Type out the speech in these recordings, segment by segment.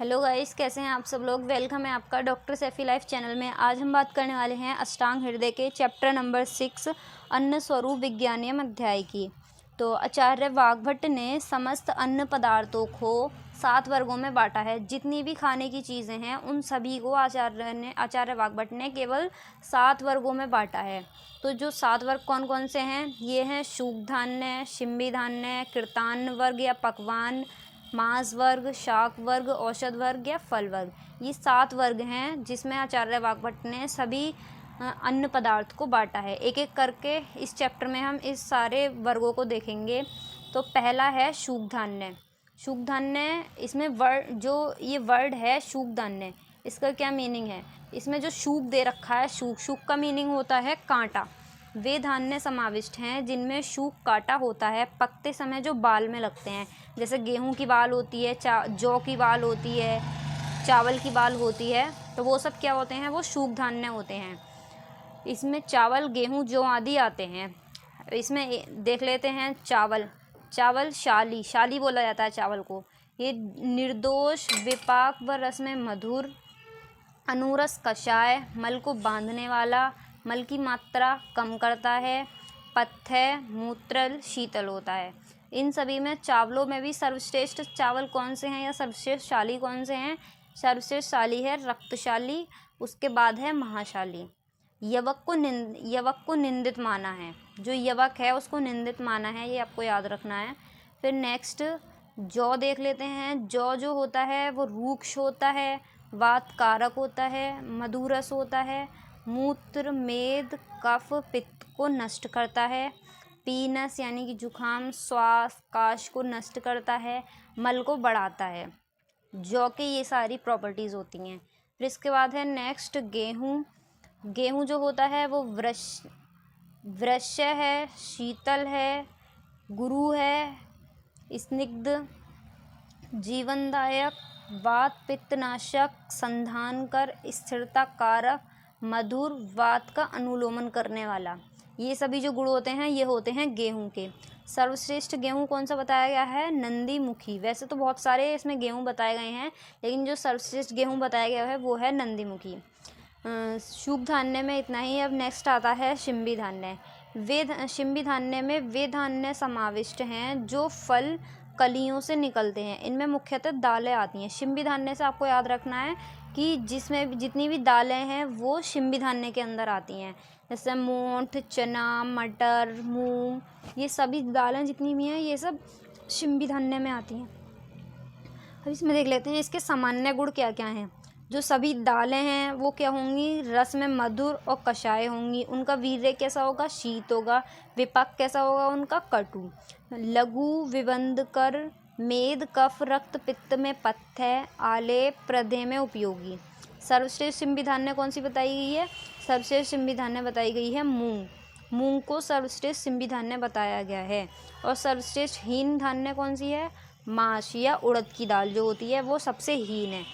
Hello guys, कैसे हैं आप सब लोग। वेलकम है आपका डॉक्टर सैफी लाइफ चैनल में। आज हम बात करने वाले हैं अष्टांग हृदय के चैप्टर नंबर 6 अन्न स्वरूप विज्ञानियम अध्याय की। तो आचार्य वाग्भट ने समस्त अन्न पदार्थों को 7 वर्गों में बांटा है। जितनी भी खाने की चीज़ें हैं उन सभी को आचार्य वाग्भट ने केवल 7 वर्गों में बांटा है। तो जो 7 वर्ग कौन कौन से हैं, ये हैं शुक धान्य, शिम्बी धान्य, कृतान्न वर्ग या पकवान, मांस वर्ग, शाक वर्ग, औषध वर्ग या फल वर्ग। ये 7 वर्ग हैं जिसमें आचार्य वाग्भट ने सभी अन्न पदार्थ को बांटा है। एक एक करके इस चैप्टर में हम इस सारे वर्गों को देखेंगे। तो पहला है शुक धान्य। शुक धान्य, इसमें ये वर्ड है शुक धान्य, इसका क्या मीनिंग है। इसमें जो शुक दे रखा है, शुक का मीनिंग होता है कांटा। वे धान्य समाविष्ट हैं जिनमें शुक काटा होता है, पकते समय जो बाल में लगते हैं। जैसे गेहूं की बाल होती है, जौ की बाल होती है, चावल की बाल होती है, तो वो सब क्या होते हैं, वो शुक धान्य होते हैं। इसमें चावल, गेहूं, जौ आदि आते हैं। इसमें देख लेते हैं चावल शाली बोला जाता है चावल को। ये निर्दोष, विपाक व रस में मधुर, अनुरस कषाय, मल को बांधने वाला, मल की मात्रा कम करता है, पथ्य, मूत्रल, शीतल होता है। इन सभी में चावलों में भी सर्वश्रेष्ठ चावल कौन से हैं या सर्वश्रेष्ठ शाली कौन से हैं। सर्वश्रेष्ठ शाली है रक्तशाली, उसके बाद है महाशाली। यवक को निंदित माना है। जो यवक है उसको निंदित माना है, ये आपको याद रखना है। फिर नेक्स्ट जौ देख लेते हैं। जौ जो होता है वो रूक्ष होता है, वात कारक होता है, मधुरस होता है, मूत्र, मेद, कफ, पित्त को नष्ट करता है, पीनस यानी कि जुखाम, श्वास, काश को नष्ट करता है, मल को बढ़ाता है। जौ की ये सारी प्रॉपर्टीज़ होती हैं। फिर इसके बाद है नेक्स्ट गेहूँ जो होता है वो वृश्य है, शीतल है, गुरु है, स्निग्ध, जीवनदायक, वात पित्तनाशक, संधानकर, स्थिरता कारक, मधुर, वात का अनुलोमन करने वाला। ये सभी जो गुण होते हैं ये होते हैं गेहूं के। सर्वश्रेष्ठ गेहूं कौन सा बताया गया है, नंदीमुखी। वैसे तो बहुत सारे इसमें गेहूं बताए गए हैं, लेकिन जो सर्वश्रेष्ठ गेहूं बताया गया है वो है नंदीमुखी। शुक धान्य में इतना ही। अब नेक्स्ट आता है शिम्बी धान्य। शिम्बी धान्य में वे धान्य समाविष्ट हैं जो फल कलियों से निकलते हैं। इनमें मुख्यतः दालें आती हैं। शिम्बी धान्य से आपको याद रखना है कि जिसमें जितनी भी दालें हैं वो शिम्बी धान्य के अंदर आती हैं। जैसे मोठ, चना, मटर, मूंग, ये सभी दालें जितनी भी हैं ये सब शिम्बी धान्य में आती हैं। अब इसमें देख लेते हैं इसके सामान्य गुण क्या क्या हैं। जो सभी दालें हैं वो क्या होंगी, रस में मधुर और कषाय होंगी। उनका वीर्य कैसा होगा, शीत होगा। विपाक कैसा होगा उनका, कटु। लघु विबंधकर, मेद, कफ, रक्त, पित्त में पथ्य, आलेप, प्रदेह में उपयोगी। सर्वश्रेष्ठ शिम्बी धान्य कौन सी बताई गई है, सर्वश्रेष्ठ शिम्बी धान्य बताई गई है मूंग को सर्वश्रेष्ठ शिम्बी धान्य बताया गया है। और सर्वश्रेष्ठ हीन धान्य कौन सी है, माश या उड़द की दाल जो होती है वो सबसे हीन है।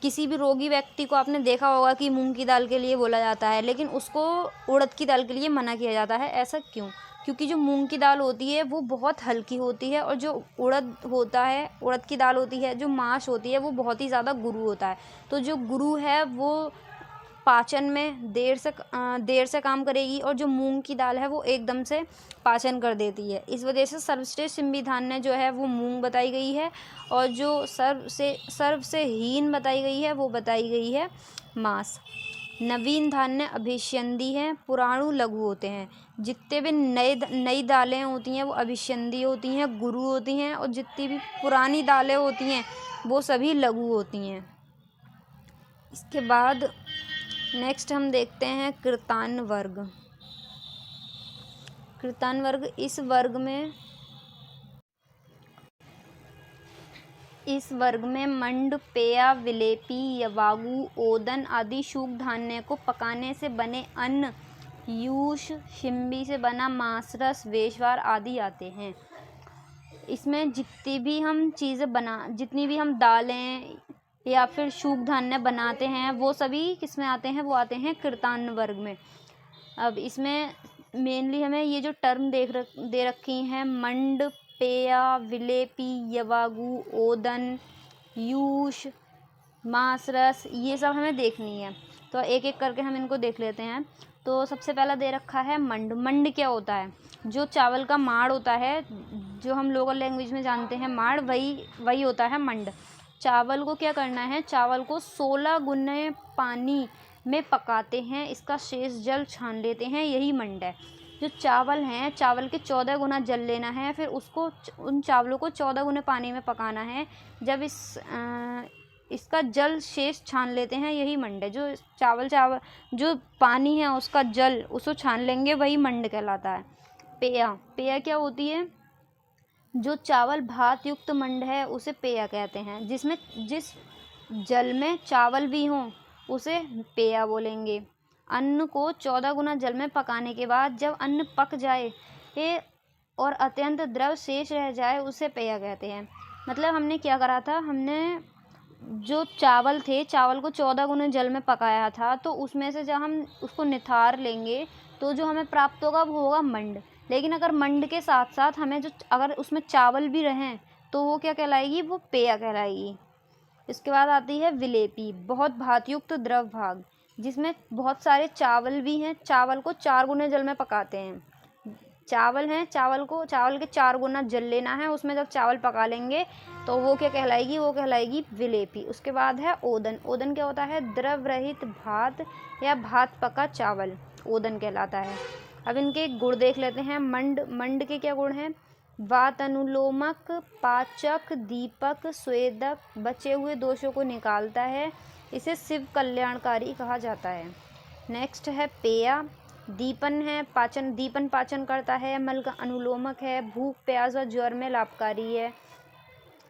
किसी भी रोगी व्यक्ति को आपने देखा होगा कि मूंग की दाल के लिए बोला जाता है, लेकिन उसको उड़द की दाल के लिए मना किया जाता है। ऐसा क्यों, क्योंकि जो मूंग की दाल होती है वो बहुत हल्की होती है, और जो उड़द की दाल होती है, जो माश होती है वो बहुत ही ज़्यादा गुरु होता है। तो जो गुरु है वो पाचन में देर से काम करेगी, और जो मूंग की दाल है वो एकदम से पाचन कर देती है। इस वजह से सर्वश्रेष्ठ शिम्बी धान्य जो है वो मूंग बताई गई है, और जो सर्व से हीन बताई गई है वो बताई गई है मांस। नवीन धान्य अभिष्यंदी हैं, पुराणु लघु होते हैं। जितने भी नई दालें होती हैं वो अभिष्यंदी होती हैं, गुरु होती हैं, और जितनी भी पुरानी दालें होती हैं वो सभी लघु होती हैं। इसके बाद नेक्स्ट हम देखते हैं कृतान वर्ग। इस वर्ग में मंड, पेया, विलेपी, यवागु, ओदन आदि शुक धान्य को पकाने से बने अन्न, यूष, शिम्बी से बना मांसरस, वेशवार आदि आते हैं। इसमें जितनी भी हम दालें या फिर शुक धान्य बनाते हैं वो सभी किसमें आते हैं, वो आते हैं कृतान वर्ग में। अब इसमें मेनली हमें ये जो टर्म दे रखी हैं, मंड, पेया, विलेपी, यवागु, ओदन, यूश, मांसरस, ये सब हमें देखनी है। तो एक एक करके हम इनको देख लेते हैं। तो सबसे पहला दे रखा है मंड। मंड क्या होता है? जो चावल का माड़ होता है, जो हम लोकल लैंग्वेज में जानते हैं माड़, वही होता है मंड। चावल को क्या करना है? चावल को 16 गुने पानी में पकाते हैं, इसका शेष जल छान लेते हैं, यही मंड है। जो चावल हैं, चावल के 14 गुना जल लेना है, फिर उसको उन चावलों को 14 गुने पानी में पकाना है। जब इसका जल शेष छान लेते हैं, यही मंड है। जो चावल जो पानी है उसका जल उसको छान लेंगे, वही मंड कहलाता है। पेया, पेया क्या होती है? जो चावल भात युक्त मंड है उसे पेया कहते हैं। जिस जल में चावल भी हों उसे पेया बोलेंगे। अन्न को 14 गुना जल में पकाने के बाद जब अन्न पक जाए और अत्यंत द्रव शेष रह जाए उसे पेया कहते हैं। मतलब हमने क्या करा था? हमने जो चावल थे, चावल को 14 गुना जल में पकाया था, तो उसमें से जब हम उसको निथार लेंगे तो जो हमें प्राप्त होगा वो होगा मंड। लेकिन अगर मंड के साथ साथ हमें अगर उसमें चावल भी रहें तो वो क्या कहलाएगी? वो पेया कहलाएगी। इसके बाद आती है विलेपी, बहुत भातयुक्त द्रव भाग, जिसमें बहुत सारे चावल भी हैं। चावल को 4 गुने जल में पकाते हैं। चावल हैं, चावल के 4 गुना जल लेना है, उसमें जब चावल पका लेंगे तो वो क्या कहलाएगी? वो कहलाएगी विलेपी। उसके बाद है ओदन। ओदन क्या होता है? द्रव रहित भात या भात पका चावल ओदन कहलाता है। अब इनके गुण देख लेते हैं। मंड के क्या गुण हैं? वातनुलोमक, पाचक, दीपक, स्वेदक, बचे हुए दोषों को निकालता है, इसे शिव कल्याणकारी कहा जाता है। नेक्स्ट है पेया। दीपन है, दीपन पाचन करता है, मल का अनुलोमक है, भूख प्यास और ज्वर में लाभकारी है,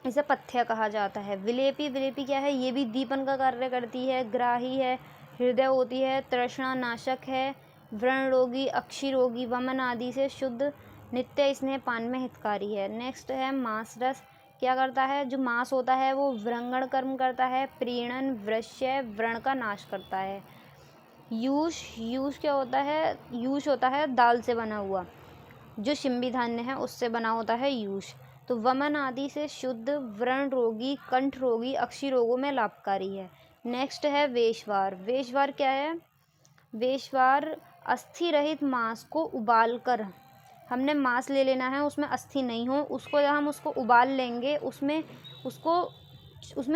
इसे पथ्य कहा जाता है। विलेपी, विलेपी क्या है? ये भी दीपन का कार्य करती है, ग्राही है, हृदय होती है, तृष्णा नाशक है, व्रण रोगी, अक्षी रोगी, वमन आदि से शुद्ध, नित्य स्नेह पान में हितकारी है। नेक्स्ट है मांसरस। क्या करता है? जो मांस होता है वो व्रणगण कर्म करता है, प्रीणन, वृश्य, व्रण का नाश करता है। यूष, यूष क्या होता है? यूष होता है दाल से बना हुआ, जो शिम्बी धान्य है उससे बना होता है यूष। तो वमन आदि से शुद्ध, व्रण रोगी, कंठ रोगी, अक्षी रोगों में लाभकारी है। नेक्स्ट है वेशवार। वेशवार क्या है? वेशवार अस्थि रहित मांस को उबाल कर, हमने मांस ले लेना है, उसमें अस्थि नहीं हो, उसको जब हम उसको उबाल लेंगे, उसमें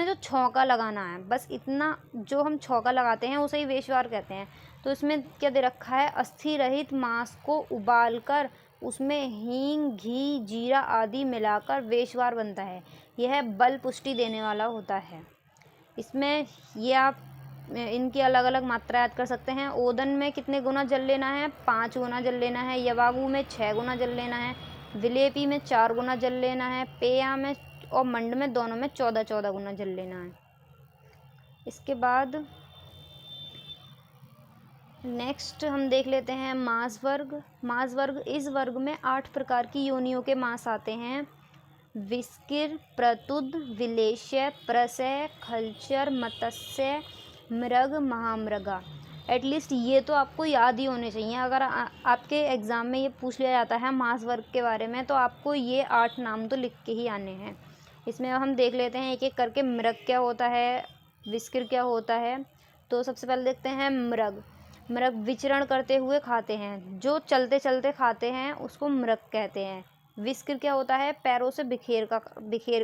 जो छौंका लगाना है, बस इतना जो हम छौंका लगाते हैं उसे ही वेशवार कहते हैं। तो इसमें क्या दे रखा है? अस्थि रहित मांस को उबाल कर उसमें हींग, घी, जीरा आदि मिलाकर वेशवार बनता है। यह बल पुष्टि देने वाला होता है। इसमें ये आप इनकी अलग अलग मात्रा याद कर सकते हैं। ओदन में कितने गुना जल लेना है? 5 गुना जल लेना है। यवागु में 6 गुना जल लेना है। विलेपी में 4 गुना जल लेना है। पेया में और मंड में दोनों में 14-14 गुना जल लेना है। इसके बाद नेक्स्ट हम देख लेते हैं मांस वर्ग। मांस वर्ग, इस वर्ग में 8 प्रकार की योनियों के मांस आते हैं। विस्किर, प्रतुद, विलेश्य, प्रसय, खलचर, मत्स्य, मृग, महामृगा। एटलीस्ट ये तो आपको याद ही होने चाहिए। अगर आपके एग्ज़ाम में ये पूछ लिया जाता है मांस वर्ग के बारे में, तो आपको ये 8 नाम तो लिख के ही आने हैं। इसमें हम देख लेते हैं एक एक करके। मृग क्या होता है? विस्किर क्या होता है? तो सबसे पहले देखते हैं मृग। मृग विचरण करते हुए खाते हैं, जो चलते चलते खाते हैं उसको मृग कहते हैं। विस्किर क्या होता है? पैरों से बिखेर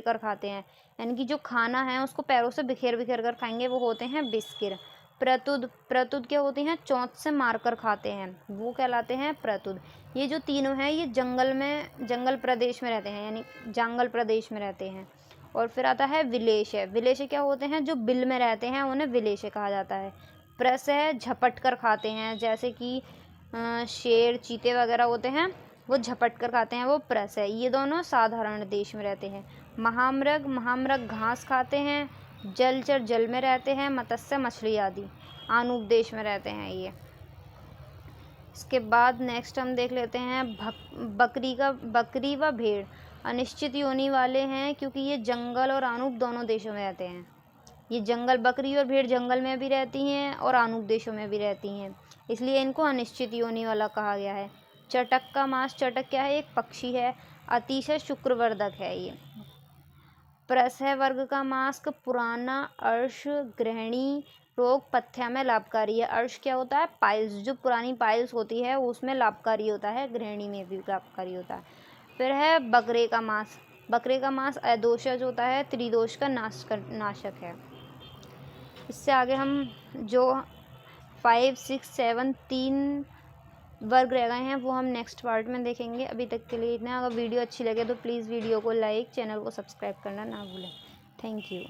कर खाते हैं, यानी कि जो खाना है उसको पैरों से बिखेर कर खाएंगे, वो होते हैं विस्किर। प्रतुद, प्रतुद क्या होते हैं? चोंच से मारकर खाते हैं, वो कहलाते हैं प्रतुद। ये जो तीनों हैं ये जंगल प्रदेश में रहते हैं, यानी जंगल प्रदेश में रहते हैं। और फिर आता है विलेश। विलेश क्या होते हैं? जो बिल में रहते हैं उन्हें विलेश कहा जाता है। प्रस है, झपट कर खाते हैं, जैसे कि शेर, चीते वगैरह होते हैं, वो झपट कर खाते हैं, वो प्रस है। ये दोनों साधारण देश में रहते हैं। महामृग, महामृग घास खाते हैं, जलचर जल में रहते हैं, मत्स्य मछली आदि आनूप देश में रहते हैं ये। इसके बाद नेक्स्ट हम देख लेते हैं बकरी व भेड़। अनिश्चित योनि वाले हैं क्योंकि ये जंगल और आनूप दोनों देशों में रहते हैं। ये बकरी और भेड़ जंगल में भी रहती हैं और आनूप देशों में भी रहती हैं, इसलिए इनको अनिश्चित योनि वाला कहा गया है। चटक का मांस, चटक क्या है? एक पक्षी है, अतिशय शुक्रवर्धक है ये। प्रसह वर्ग का मास्क पुराना अर्श ग्रहणी रोग पथ्य में लाभकारी है। अर्श क्या होता है? पाइल्स, जो पुरानी पाइल्स होती है उसमें लाभकारी होता है, गृहिणी में भी लाभकारी होता है। फिर है बकरे का मांस। बकरे का मांस अदोषज होता है, त्रिदोष का नाशक है। इससे आगे हम जो 5, 6, 7 3 वर्ग रह गए हैं वो हम नेक्स्ट पार्ट में देखेंगे। अभी तक के लिए इतना। अगर वीडियो अच्छी लगे तो प्लीज़ वीडियो को लाइक, चैनल को सब्सक्राइब करना ना भूलें। Thank you.